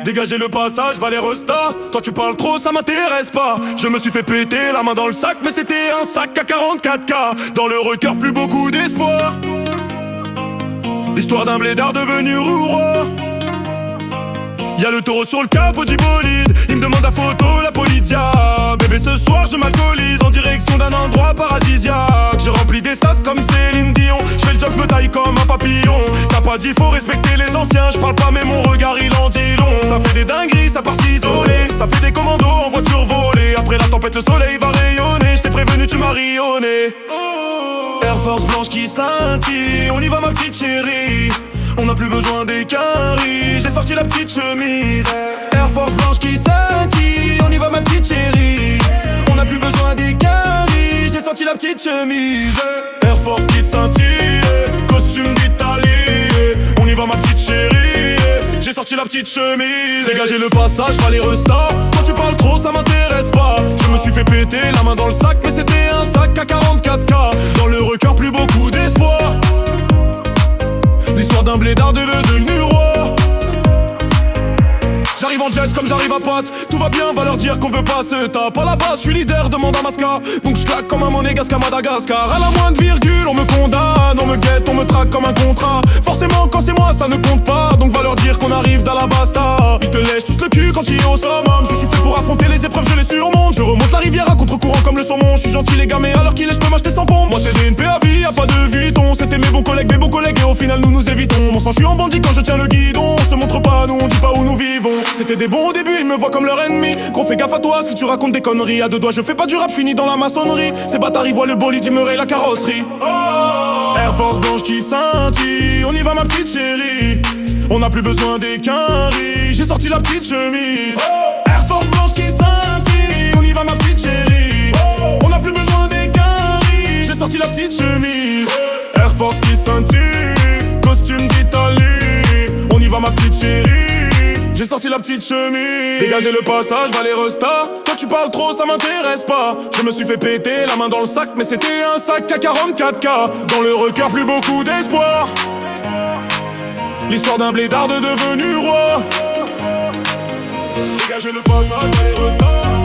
Dégagez le passage, va les restas. Toi tu parles trop, ça m'intéresse pas. Je me suis fait péter la main dans le sac, mais c'était un sac à 44K. Dans le requeur plus beaucoup d'espoir. L'histoire d'un blédard devenu roi. Y'a le taureau sur le capot du bolide. Il me demande la photo, la polizia. Bébé ce soir je m'alcoolise en direction d'un endroit paradisiaque. J'ai rempli des stats comme Céline Dion. J'fais le job, j'me taille comme un papillon. T'as pas dit faut respecter les anciens. J'parle pas mais mon regard il en dit long. Ça fait des dingueries, ça part s'isoler. Ça fait des commandos en voiture volée. Après la tempête le soleil va rayonner. J't'ai prévenu tu m'as rayonné. Air Force blanche qui scintille. On y va ma petite chérie. On n'a plus besoin des caries. J'ai sorti la petite chemise. Air Force blanche qui scintille. On y va ma petite chérie. On n'a plus besoin des caries. J'ai sorti la petite chemise. Air Force qui scintille. Costume d'Italie. On y va ma petite chérie. J'ai sorti la petite chemise. Dégagez le passage, va les restas. Quand tu parles trop ça m'intéresse pas. Je me suis fait péter la main dans le sac, mais c'était un sac à 44K. Dans le requeur plus beaucoup d'espoir. L'histoire d'un blédard devenu roi. J'arrive en jet comme j'arrive à Pâtes. Tout va bien, va leur dire qu'on veut pas se taper. À la base, je suis leader, demande à Masca. Donc je claque comme un monégasque à Madagascar. À la moindre virgule, on me condamne. On me guette, on me traque comme un contrat. Forcément, quand c'est moi, ça ne compte pas. Donc va leur dire qu'on arrive d'Alabasta. Ils te lèchent tous le cul quand tu es au summum. Je suis fait pour affronter les épreuves, je les surmonte. Je remonte la rivière à contre-courant comme le saumon. Je suis gentil les gars, mais alors qu'il est, je peux m'acheter sans pompe. Moi c'est DNP à vie, y'a pas de Vuitton. C'était mes bons collègues, et au final nous nous évitons. Mon sang, je suis en bandit quand je tiens le guidon. On se montre pas, nous on dit pas où nous vivons. C'était des bons au début, ils me voient comme leur ennemi. Gros fais gaffe à toi si tu racontes des conneries. À deux doigts je fais pas du rap, fini dans la maçonnerie. Ces bâtards ils voient le bolide, ils me rayent la carrosserie. Air Force blanche qui scintille. On y va ma petite chérie. On n'a plus besoin des caries. J'ai sorti la petite chemise. Air Force blanche qui scintille. On y va ma petite chérie. On n'a plus besoin des caries. J'ai sorti la petite chemise. Air Force qui scintille. Costume d'Italie. On y va ma petite chérie. J'ai sorti la petite chemise. Dégagez le passage, va les restas. Toi tu parles trop, ça m'intéresse pas. Je me suis fait péter la main dans le sac, mais c'était un sac à 44K. Dans le requeur plus beaucoup d'espoir. L'histoire d'un blédard devenu roi. Dégagez le passage, va les restas.